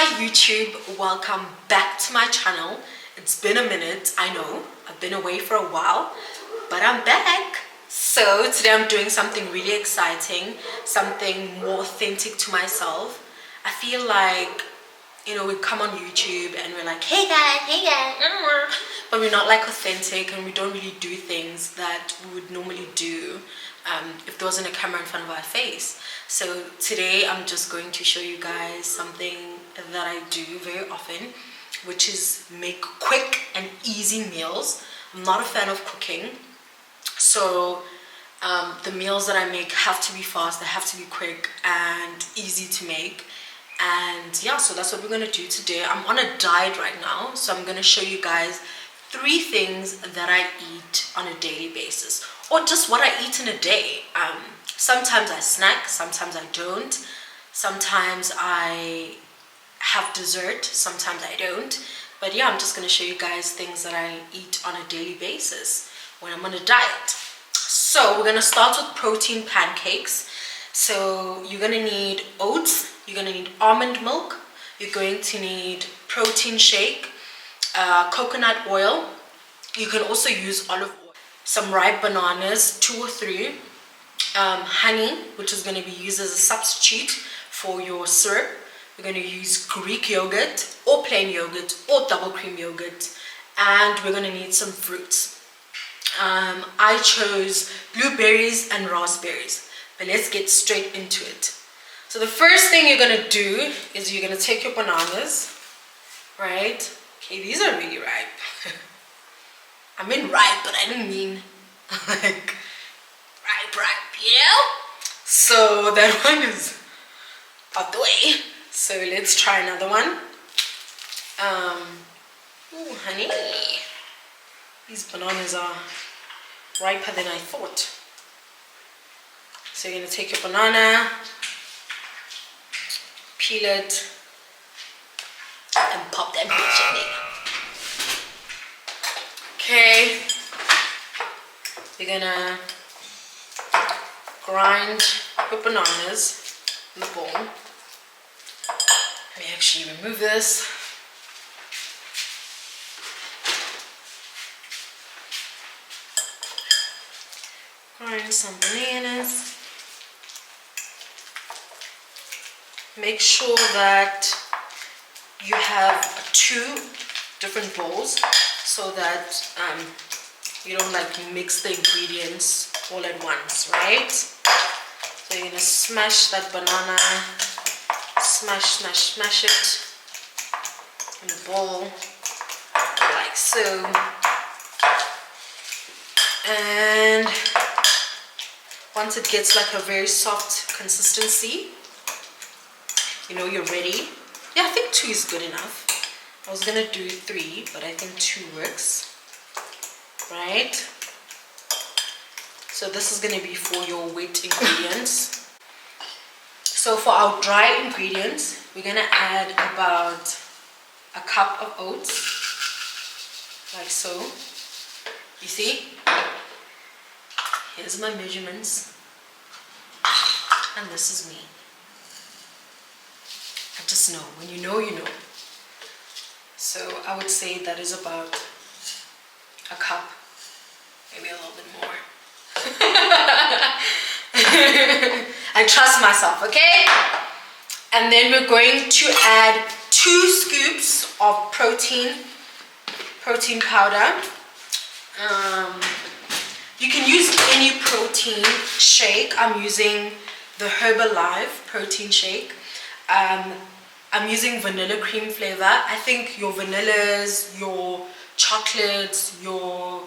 Hi YouTube, welcome back to my channel. It's been a minute, I know, I've been away for a while, but I'm back. So today I'm doing something really exciting, something more authentic to myself. I feel like, you know, we come on YouTube and we're like, hey guys, but we're not like authentic and we don't really do things that we would normally do if there wasn't a camera in front of our face. So today I'm just going to show you guys something that I do very often, which is make quick and easy meals. I'm not a fan of cooking, so the meals that I make have to be fast, they have to be quick and easy to make. And yeah, so that's what we're going to do today. I'm on a diet right now, so I'm going to show you guys 3 things that I eat on a daily basis, or just what I eat in a day. Sometimes I snack, sometimes I don't. Sometimes I have dessert, sometimes I don't. But yeah, I'm just going to show you guys things that I eat on a daily basis when I'm on a diet. So we're going to start with protein pancakes. So you're going to need oats, you're going to need almond milk, you're going to need protein shake, coconut oil. You can also use olive oil, some ripe bananas, 2 or 3, honey, which is going to be used as a substitute for your syrup. We're going to use Greek yogurt or plain yogurt or double cream yogurt, and we're going to need some fruits. I chose blueberries and raspberries, but let's get straight into it. So the first thing you're going to do is you're going to take your bananas, right? Okay, these are really ripe. I mean ripe, but I didn't mean like ripe, you know? So that one is out the way. So let's try another one. Ooh, honey. These bananas are riper than I thought. So you're going to take your banana, peel it, and pop that bitch in there. Okay, we're gonna grind your bananas in the bowl. Let me actually remove this. Grind some bananas. Make sure that you have 2 different bowls so that you don't like mix the ingredients all at once, right? So you're gonna smash that banana, smash it in a bowl like so. And once it gets like a very soft consistency, you know you're ready. Yeah, I think 2 is good enough. I was gonna do 3, but I think 2 works, right? So this is gonna be for your wet ingredients. So for our dry ingredients, we're gonna add about a cup of oats, like so. You see? Here's my measurements, and this is me. I just know. When you know, you know. So I would say that is about a cup, maybe a little bit more. I trust myself, okay? And then we're going to add 2 scoops of protein powder. You can use any protein shake. I'm using the Herbalife protein shake. I'm using vanilla cream flavor. I think your vanillas, your chocolates, your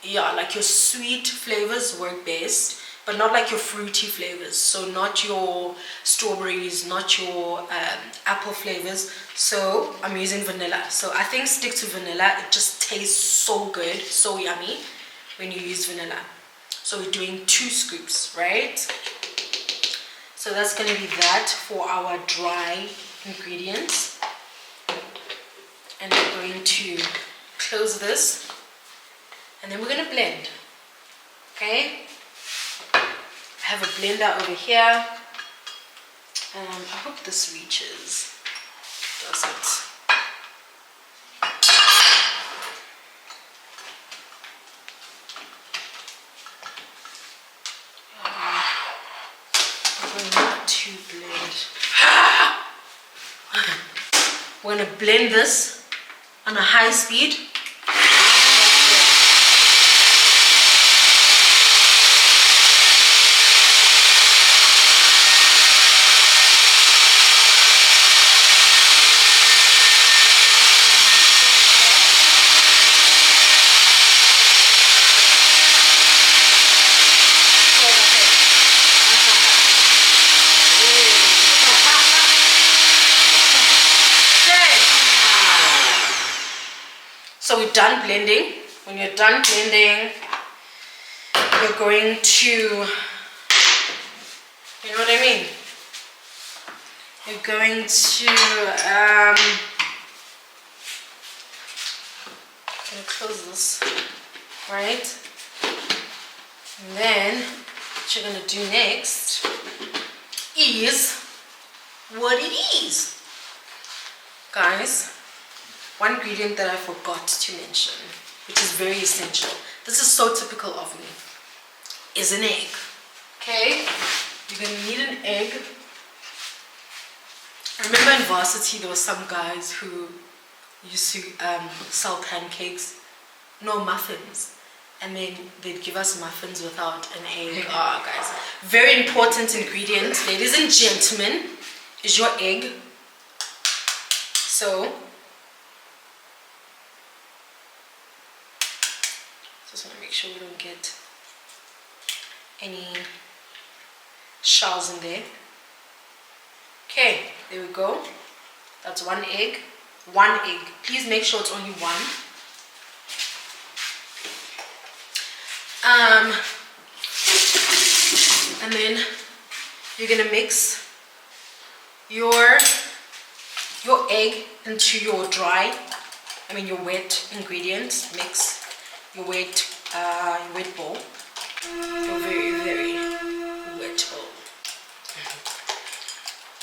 yeah, like your sweet flavors work best, but not like your fruity flavors. So not your strawberries, not your apple flavors. So I'm using vanilla. So I think stick to vanilla. It just tastes so good, so yummy when you use vanilla. So we're doing 2 scoops, right? So that's going to be that for our dry ingredients. And we're going to close this. And then we're going to blend. Okay? I have a blender over here. I hope this reaches. Does it? To blend. We're going to blend this on a high speed. So we're done blending. When you're done blending, you're going to, you know what I mean? You're going to, I'm gonna close this, right? And then what you're gonna do next is what it is. Guys, one ingredient that I forgot to mention, which is very essential, this is so typical of me, is an egg. Okay, you're gonna need an egg. I remember in varsity there were some guys who used to sell pancakes, no muffins, and then they'd give us muffins without an egg. Oh, guys, very important ingredient, ladies and gentlemen, is your egg. So just want to make sure we don't get any shells in there. Okay, there we go. That's one egg. One egg. Please make sure it's only one. And then you're gonna mix your egg into your your wet ingredients. Mix your wet bowl. Your very, very wet bowl.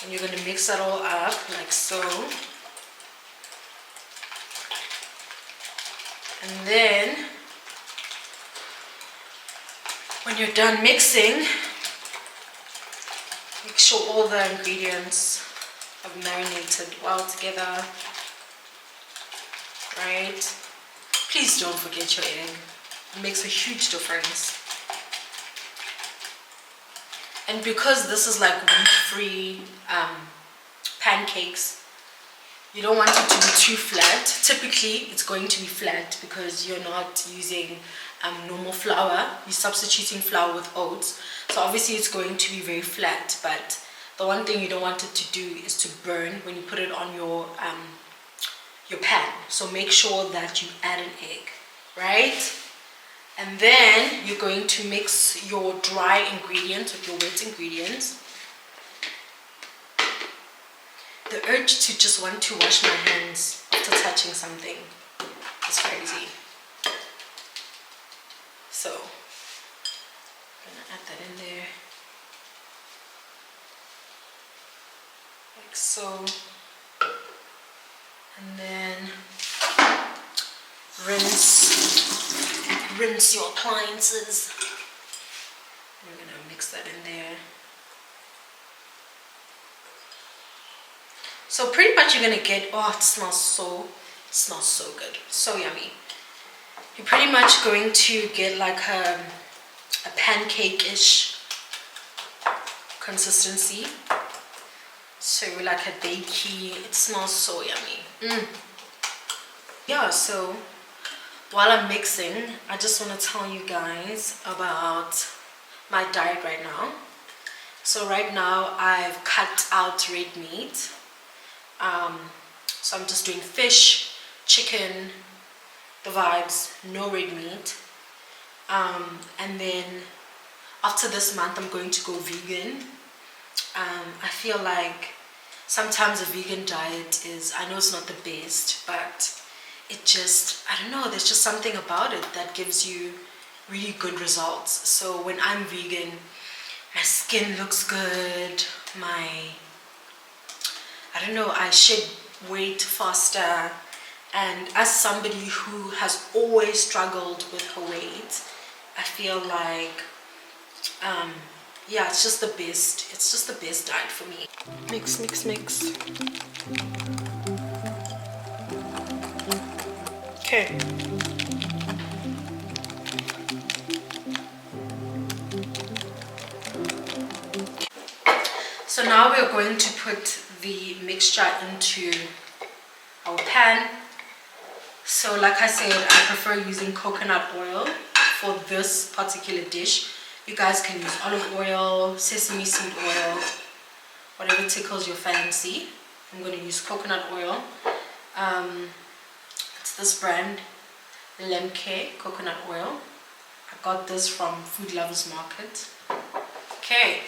And you're gonna mix that all up like so. And then when you're done mixing, make sure all the ingredients have marinated well together, right? Please don't forget your egg. It makes a huge difference. And because this is like wheat-free pancakes, you don't want it to be too flat. Typically, it's going to be flat because you're not using normal flour. You're substituting flour with oats. So obviously it's going to be very flat, but the one thing you don't want it to do is to burn when you put it on your pan. So make sure that you add an egg, right? And then you're going to mix your dry ingredients with your wet ingredients. The urge to just want to wash my hands after touching something is crazy. So I'm gonna add that in there like so, and then rinse your appliances. I'm gonna mix that in there. So pretty much you're gonna get, oh, it smells so good, so yummy. You're pretty much going to get like a pancake-ish consistency. So like a bakey, it smells so yummy. Yeah, so while I'm mixing, I just want to tell you guys about my diet right now. So right now I've cut out red meat. So I'm just doing fish, chicken, the vibes, no red meat. And then after this month I'm going to go vegan. I feel like sometimes a vegan diet is, I know it's not the best, but it just, I don't know, there's just something about it that gives you really good results. So when I'm vegan, my skin looks good, my I don't know, I shed weight faster. And as somebody who has always struggled with her weight, I feel like, yeah, it's just the best. It's just the best diet for me. Mix, mix, mix. Okay. So now we're going to put the mixture into our pan. So like I said, I prefer using coconut oil for this particular dish. You guys can use olive oil, sesame seed oil, whatever tickles your fancy. I'm going to use coconut oil. It's this brand, Lemke coconut oil. I got this from Food Lovers Market. Okay.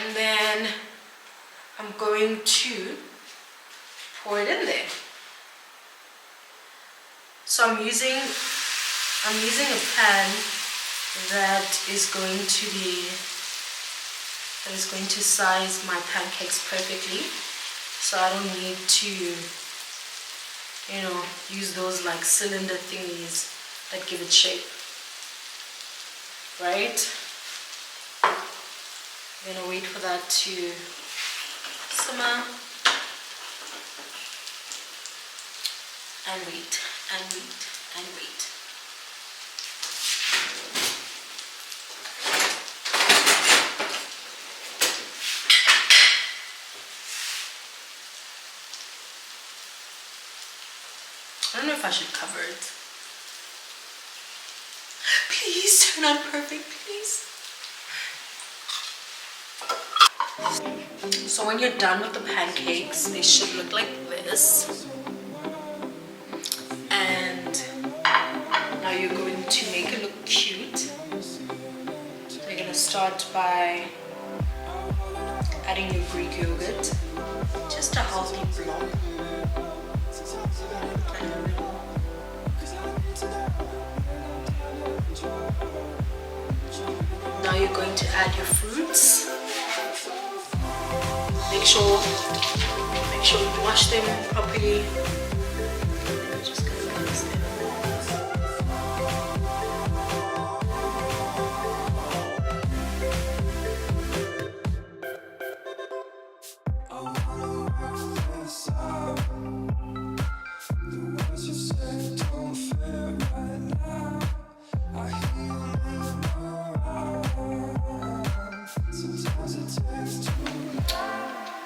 And then I'm going to pour it in there. So I'm using a pan that is going to size my pancakes perfectly. So I don't need to, you know, use those like cylinder thingies that give it shape. Right? I'm gonna wait for that to simmer and wait and wait and wait. I don't know if I should cover it. Please turn out perfect, please. So when you're done with the pancakes, they should look like this. And now you're going to make it look cute. So you're going to start by adding your Greek yogurt. Just a healthy blob. Now you're going to add your fruits. Make sure you wash them properly. Just gonna mix them.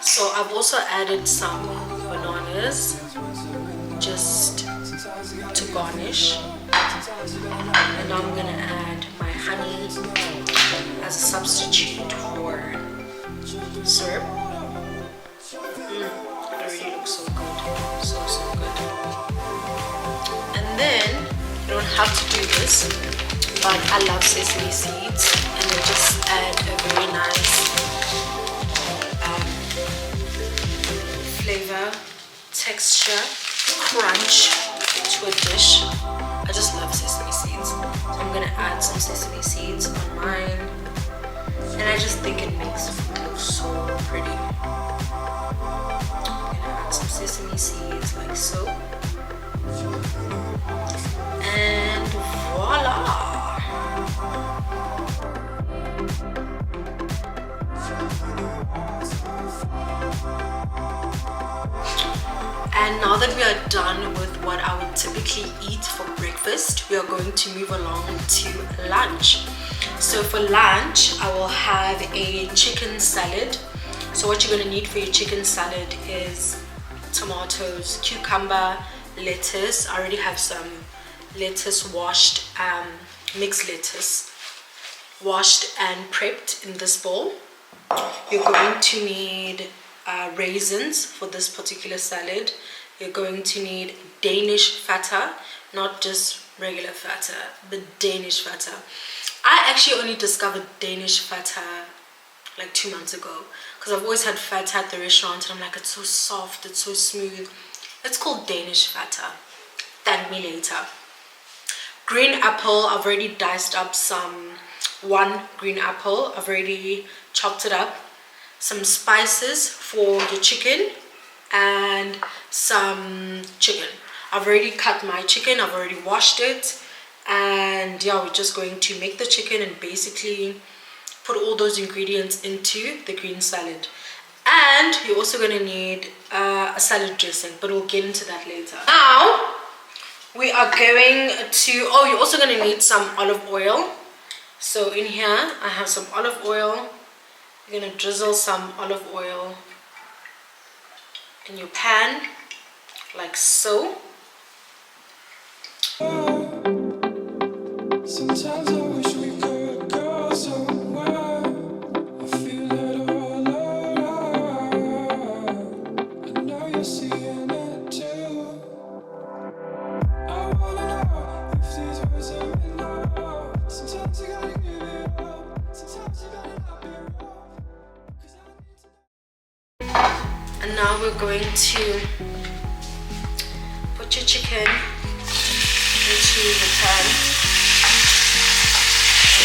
So I've also added some bananas just to garnish, and now I'm gonna add my honey as a substitute for syrup. It already looks so good, so good. And then you don't have to do this, but I love sesame seeds, and they just add a very nice flavor, texture, crunch to a dish. I just love sesame seeds. So I'm gonna add some sesame seeds on mine, and I just think it makes food look so pretty. I'm gonna add some sesame seeds like so, and voila! And now that we are done with what I would typically eat for breakfast, we are going to move along to lunch. So for lunch, I will have a chicken salad. So what you're going to need for your chicken salad is tomatoes, cucumber, lettuce. I already have some lettuce washed, mixed lettuce, washed and prepped in this bowl. You're going to need raisins for this particular salad. You're going to need Danish feta, not just regular feta, but Danish feta. I actually only discovered Danish feta like 2 months ago, because I've always had feta at the restaurant and I'm like, it's so soft, it's so smooth. It's called Danish feta. Thank me later. Green apple, I've already diced up one green apple. I've already chopped it up. some spices for your chicken, and some chicken. I've already cut my chicken, I've already washed it, and yeah, we're just going to make the chicken and basically put all those ingredients into the green salad. And you're also going to need a salad dressing, but we'll get into that later. Now we are going to, oh, you're also going to need some olive oil. So in here I have some olive oil. You're going to drizzle some olive oil in your pan like so. Sometimes I wish we could go somewhere. I feel it all around. I know you're seeing it too. I wanna know if these words are enough. Sometimes you gotta give it up. Sometimes you gotta not be rough. And now we're going to put your chicken into the pan.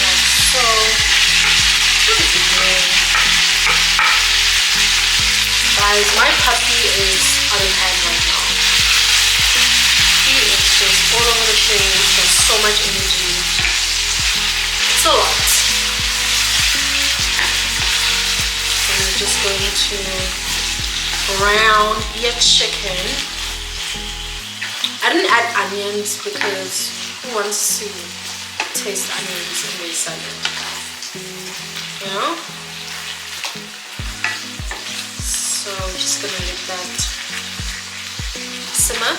Like so. What is it doing? Guys, my puppy is out of hand right now. He is just all over the place. There's so much energy. It's a lot. So we're just going to brown your chicken. I didn't add onions because who wants to taste onions in their salad? You know? So I'm just gonna let that simmer.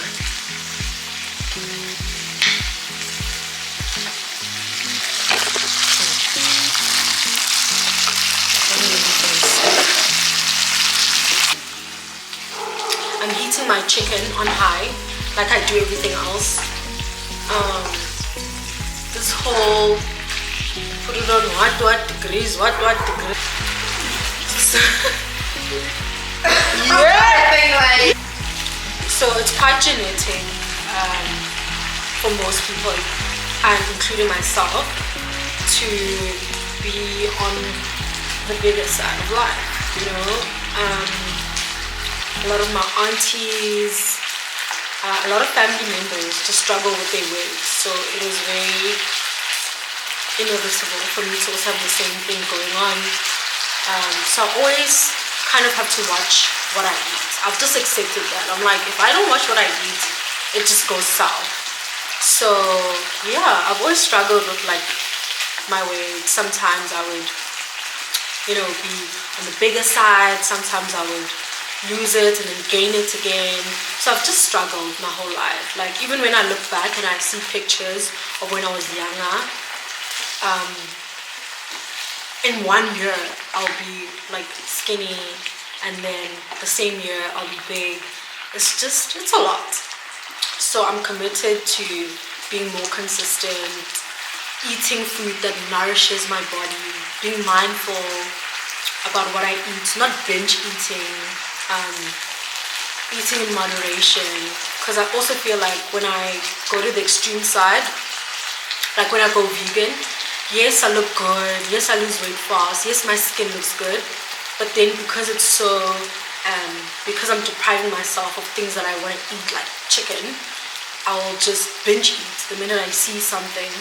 I'm heating my chicken on high, like I do everything else. This whole put it on what degrees. Yeah. So it's quite genetic for most people, and including myself, to be on the bigger side of life. You know, a lot of my aunties, a lot of family members just struggle with their weight, so it was very inevitable for me to also have the same thing going on. So I always kind of have to watch what I eat. I've just accepted that. I'm like, if I don't watch what I eat, it just goes south. So yeah, I've always struggled with like my weight. Sometimes I would, you know, be on the bigger side. Sometimes I would lose it and then gain it again. So I've just struggled my whole life. Like even when I look back and I see pictures of when I was younger, in 1 year I'll be like skinny, and then the same year I'll be big. It's a lot. So I'm committed to being more consistent, eating food that nourishes my body, being mindful about what I eat, not binge eating, eating in moderation. Because I also feel like when I go to the extreme side, like when I go vegan, yes, I look good, yes, I lose weight fast, yes, my skin looks good, but then because it's so, because I'm depriving myself of things that I want to eat, like chicken, I'll just binge eat. The minute I see something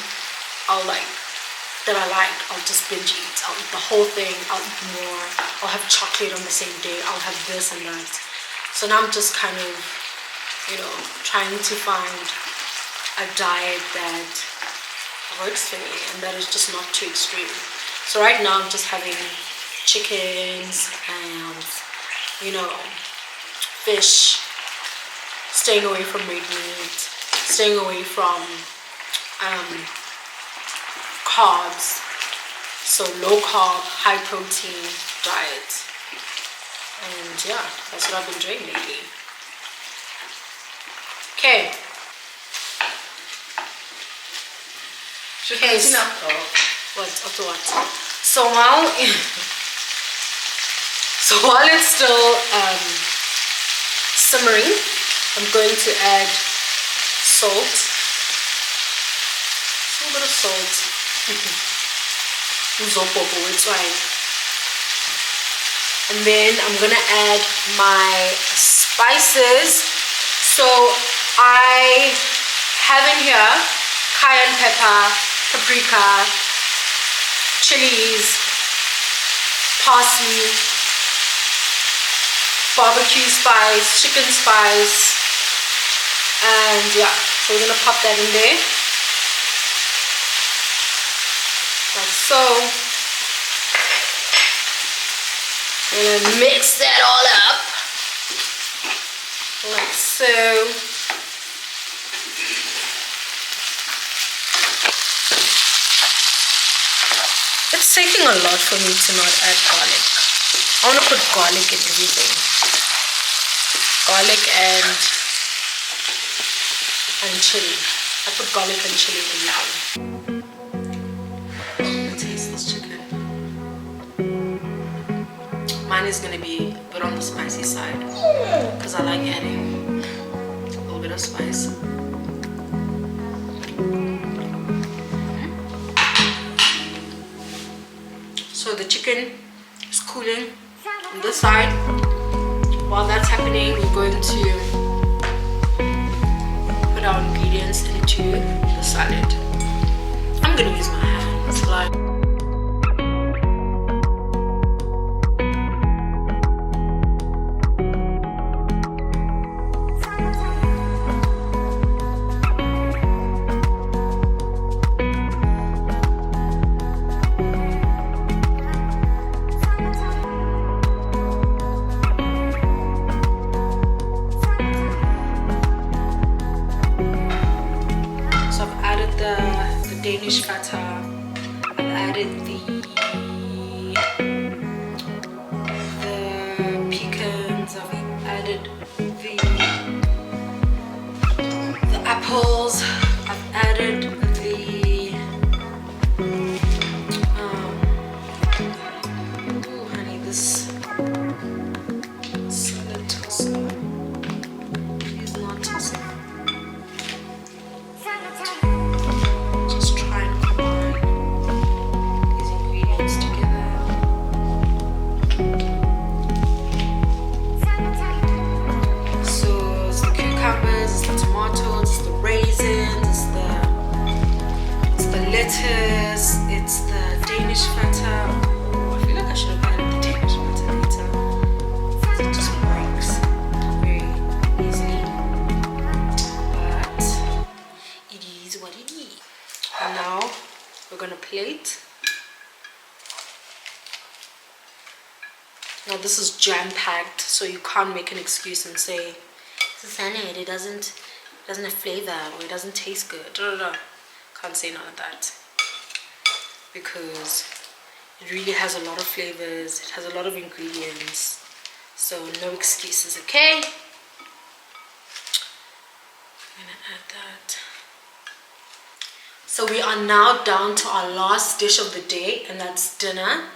that I like, I'll just binge eat. I'll eat the whole thing, I'll eat more, I'll have chocolate on the same day, I'll have this and that. So now I'm just kind of, you know, trying to find a diet that works for me and that is just not too extreme. So right now I'm just having chickens and, you know, fish, staying away from red meat, staying away from carbs. So low carb, high protein diet. And yeah, that's what I've been doing lately. Okay. Okay, so what? So while it's still simmering, I'm going to add salt. A little bit of salt. And then I'm gonna add my spices. So I have in here cayenne pepper, paprika, chilies, parsley, barbecue spice, chicken spice, and yeah, so we're gonna pop that in there like so. We're gonna mix that all up like so. It's taking a lot for me to not add garlic. I want to put garlic in everything. Garlic and chili. I put garlic and chili in everything. I'm gonna taste this chicken. Mine is gonna be a bit on the spicy side because I like adding a little bit of spice. So the chicken is cooling on this side. While that's happening, we're going to put our ingredients into the salad. I'm gonna use my hands like. Danish feta. I've added the pecans. I've added the apples. I've added the oh honey, this salad tosser is not tossing. It's the Danish feta. Oh, I feel like I should have added the Danish feta later. It just breaks very easily. But it is what it is. And now we're gonna plate. Now this is jam-packed, so you can't make an excuse and say, "It's a salad. It doesn't have flavor or it doesn't taste good." Can't say none of that, because it really has a lot of flavors, it has a lot of ingredients, so no excuses, okay? I'm gonna add that. So we are now down to our last dish of the day, and that's dinner.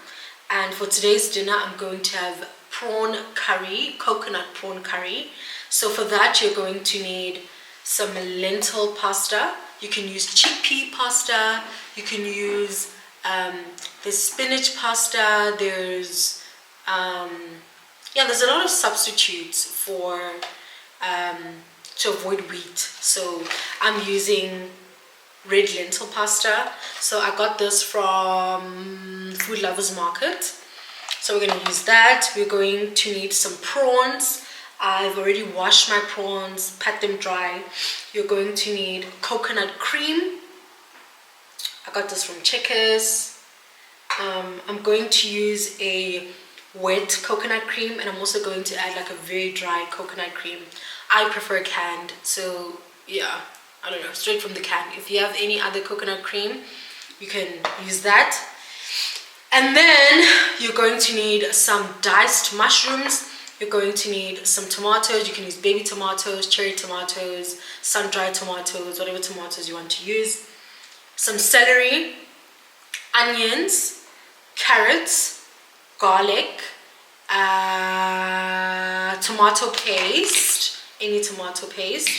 And for today's dinner, I'm going to have prawn curry, coconut prawn curry. So for that, you're going to need some lentil pasta. You can use chickpea pasta, you can use there's spinach pasta, there's a lot of substitutes for to avoid wheat. So I'm using red lentil pasta. So I got this from Food Lovers Market. So we're going to use that. We're going to need some prawns. I've already washed my prawns, pat them dry. You're going to need coconut cream. I got this from Checkers. I'm going to use a wet coconut cream, and I'm also going to add like a very dry coconut cream. I prefer canned, so yeah, I don't know, straight from the can. If you have any other coconut cream, you can use that. And then you're going to need some diced mushrooms. You're going to need some tomatoes. You can use baby tomatoes, cherry tomatoes, sun-dried tomatoes, whatever tomatoes you want to use. Some celery, onions, carrots, garlic, tomato paste, any tomato paste,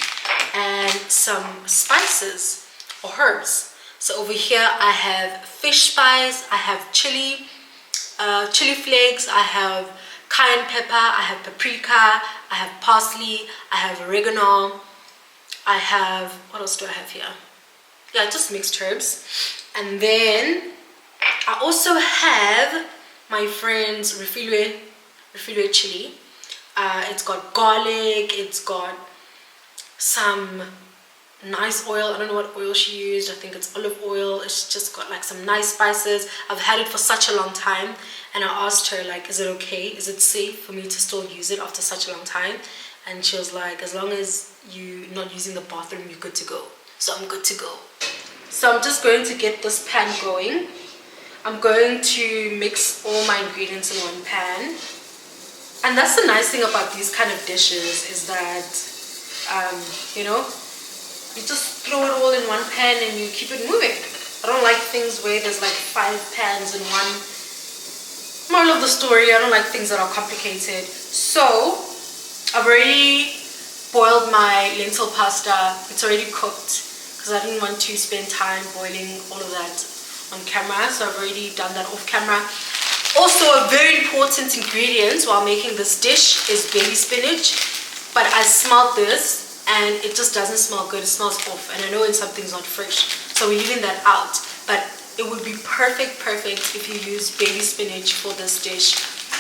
and some spices or herbs. So over here I have fish spice, I have chili flakes, I have cayenne pepper, I have paprika, I have parsley, I have oregano, I have, what else do I have here? Yeah, just mixed herbs. And then I also have my friend's refilwe chili. It's got garlic, it's got some nice oil. I don't know what oil she used. I think it's olive oil. It's just got like some nice spices. I've had it for such a long time, and I asked her like, is it okay? Is it safe for me to still use it after such a long time? And she was like, as long as you're not using the bathroom, you're good to go. So I'm good to go. So I'm just going to get this pan going. I'm going to mix all my ingredients in one pan. And that's the nice thing about these kind of dishes is that, you know, you just throw it all in one pan and you keep it moving. I don't like things where there's like 5 pans in one. Moral of the story, I don't like things that are complicated. So I've already boiled my lentil pasta. It's already cooked because I didn't want to spend time boiling all of that on camera. So I've already done that off camera. Also, a very important ingredient while making this dish is baby spinach. But I smelled this and it just doesn't smell good. It smells off, and I know when something's not fresh, so we're leaving that out. But it would be perfect if you use baby spinach for this dish.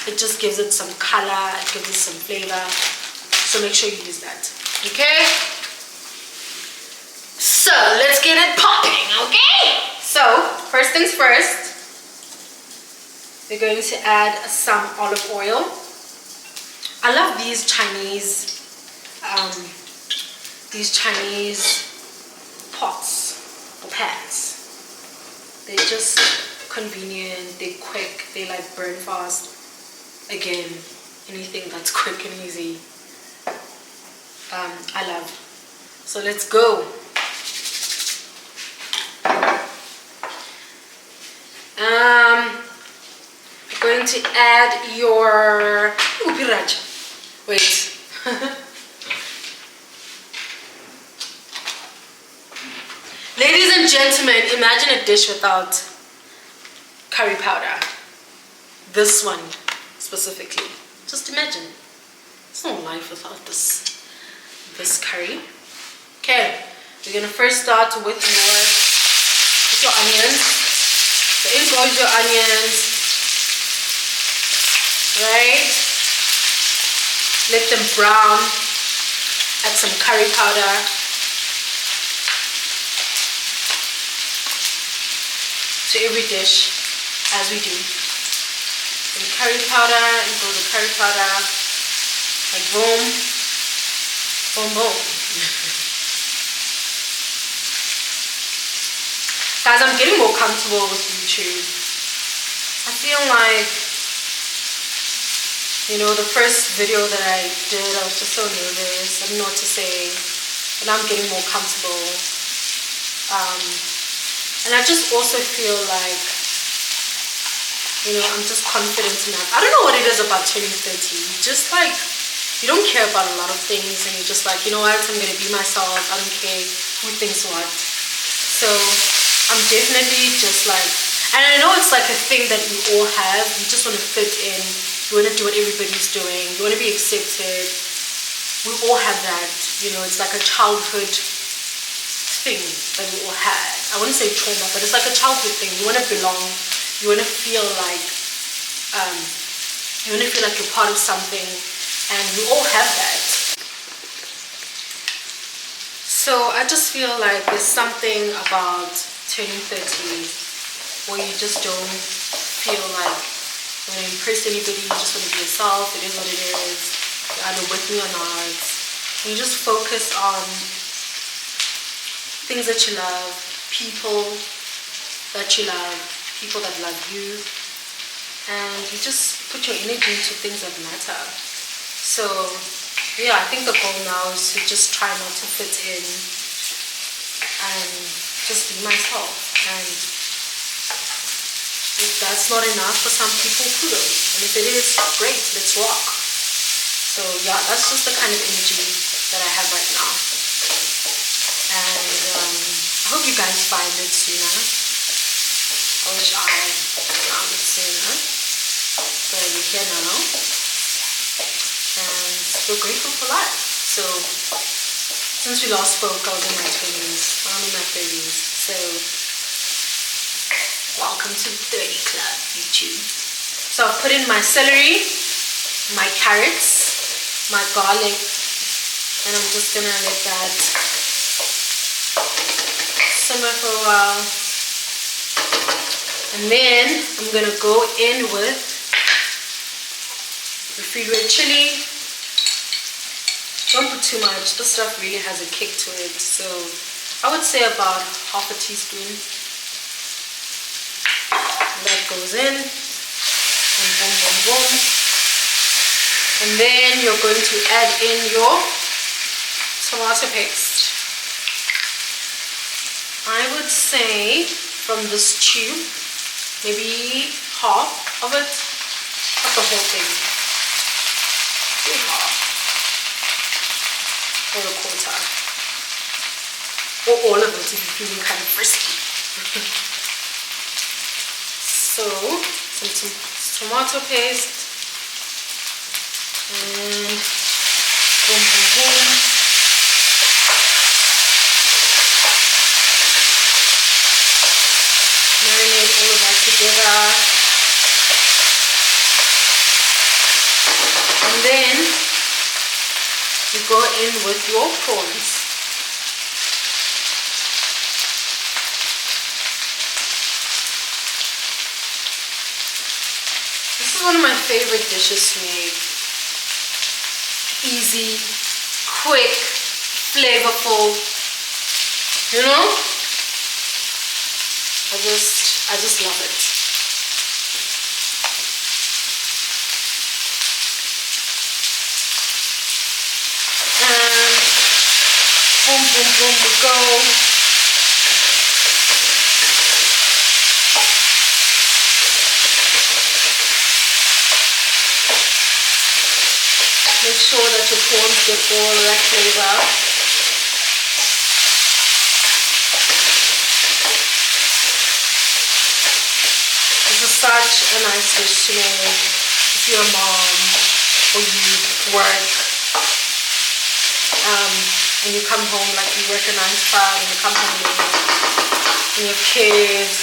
It just gives it some color, it gives it some flavor, so make sure you use that. Okay, so let's get it popping. Okay, so first things first, we're going to add some olive oil. I love these Chinese pots or pans. They're just convenient, they're quick, they like burn fast. Again, anything that's quick and easy, I love. So let's go. You're going to add your wait. Ladies and gentlemen, imagine a dish without curry powder. This one specifically. Just imagine. It's no life without this curry. Okay, we're gonna first start with your onions. So in goes your onions. Right? Let them brown. Add some curry powder. To every dish, as we do. And curry powder, and go to curry powder, like boom, boom, boom. Guys, I'm getting more comfortable with YouTube. I feel like, you know, the first video that I did, I was just so nervous. I didn't know what to say, and I'm getting more comfortable. And I just also feel like, you know, I'm just confident enough. I don't know what it is about turning 30. Just like, you don't care about a lot of things and you're just like, you know what, I'm going to be myself. I don't care who thinks what. So I'm definitely just like, and I know it's like a thing that we all have. You just want to fit in. You want to do what everybody's doing. You want to be accepted. We all have that. You know, it's like a childhood thing that we all had. I wouldn't say trauma, but it's like a childhood thing. You want to belong. You want to feel like you're part of something, and we all have that. So I just feel like there's something about turning 30 where you just don't feel like you want to impress anybody. You just want to be yourself. It is what it is. You're either with me or not. And you just focus on things that you love, people that you love, people that love you, and you just put your energy into things that matter. So yeah, I think the goal now is to just try not to fit in and just be myself. And if that's not enough for some people, kudos. And if it is, great, let's rock. So yeah, that's just the kind of energy that I have right now. And I hope you guys find it sooner. I wish I found it sooner. So we're here now. you're grateful for life. So since we last spoke, I was in my 20s, I'm in my 30s. So welcome to the 30 Club, YouTube. So I've put in my celery, my carrots, my garlic, and I'm just gonna let that simmer for a while. And then I'm gonna go in with refrigerated chili. Don't put too much. This stuff really has a kick to it. So I would say about half a teaspoon. That goes in. And boom, boom, boom. And then you're going to add in your tomato paste. I would say from this tube, maybe half of it, not the whole thing, maybe half or a quarter, or all of it if you're feeling kind of frisky. So some tomato paste and boom, boom, boom. Marinate all of that together. And then you go in with your prawns. This is one of my favorite dishes to make. Easy, quick, flavorful, you know? I just love it. And boom, boom, boom, we go. Make sure that your prawns get all that flavor. This is such a nice dish to make if you're a mom or you work and you come home, like you work a 9 to 5 and you come home late and your kids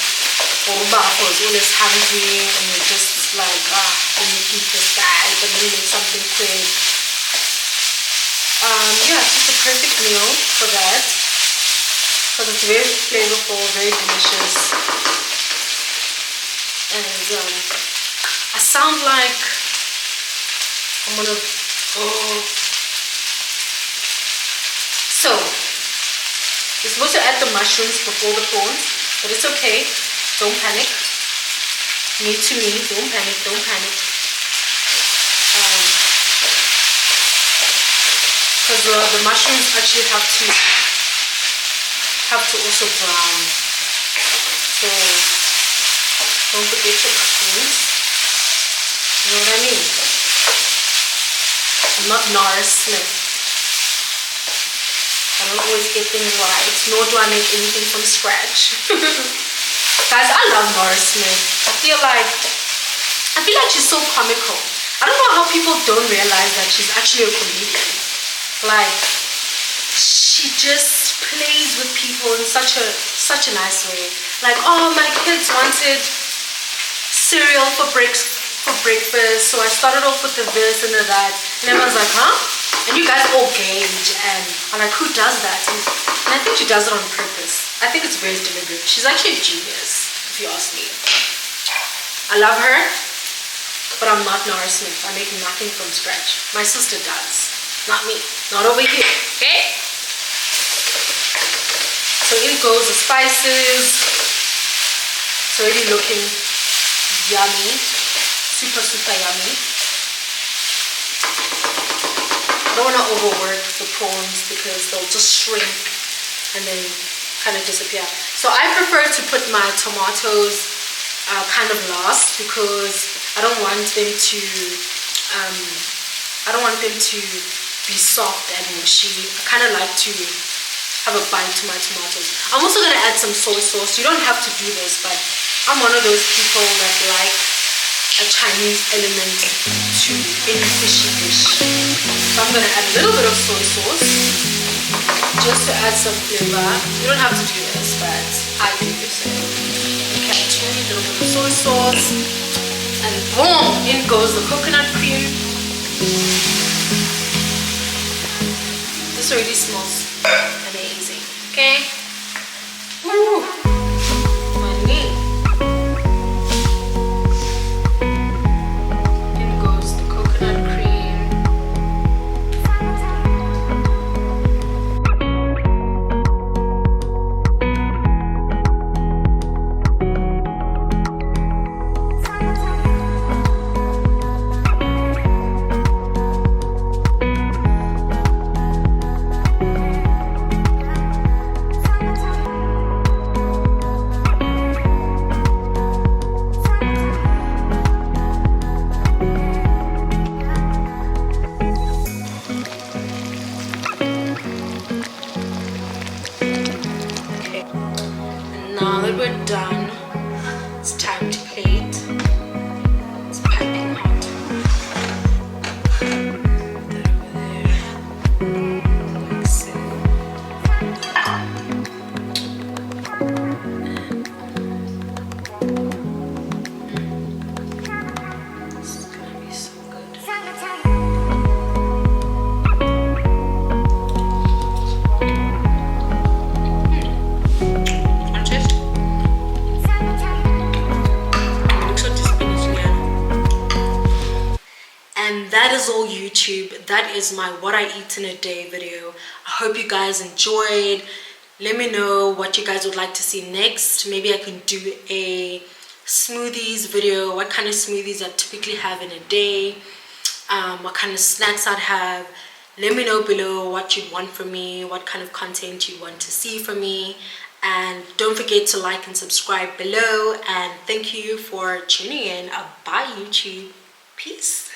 or Baba is always hungry and you're just like, let me eat this guy, but let me make something quick. Yeah, it's just a perfect meal for that because it's very flavorful, very delicious. And I sound like I'm gonna So you're supposed to add the mushrooms before the prawns, but it's okay. Don't panic. Me to me, don't panic, don't panic. Because the mushrooms actually have to also brown. So don't forget your mushrooms. You know what I mean? I'm not Nora Smith. I don't always get things right, nor do I make anything from scratch. Guys, I love Nora Smith. I feel like she's so comical. I don't know how people don't realize that she's actually a comedian. Like, she just plays with people in such a nice way. Like, oh, my kids wanted cereal for breakfast, so I started off with the this and the that, and everyone's like, huh? And you guys all gauge, and I'm like, who does that? And I think she does it on purpose. I think it's very deliberate. She's actually a genius, if you ask me. I love her, but I'm not Nora Smith. I make nothing from scratch. My sister does, not me, not over here, okay? So in goes the spices. It's already looking yummy, super yummy. I don't want to overwork the prawns because they'll just shrink and then kind of disappear. So I prefer to put my tomatoes kind of last because I don't want them to be soft and mushy. I kind of like to have a bite to my tomatoes. I'm also going to add some soy sauce. You don't have to do this, but I'm one of those people that like a Chinese element to any fishy dish. So I'm I'm going to add a little bit of soy sauce just to add some flavor. You don't have to do this, but I do. So, okay, a little bit of soy sauce, and boom, in goes the coconut cream. This already smells amazing. Okay. Woo. Now that we're done, it's time to plate. It's piping hot. That over there. Like so. This is gonna be so good. And that is all, YouTube. That is my what I eat in a day video. I hope you guys enjoyed. Let me know what you guys would like to see next. Maybe I can do a smoothies video, what kind of smoothies I typically have in a day, what kind of snacks I'd have. Let me know below what you'd want from me, what kind of content you want to see from me. And don't forget to like and subscribe below. And thank you for tuning in. Bye, YouTube. Peace.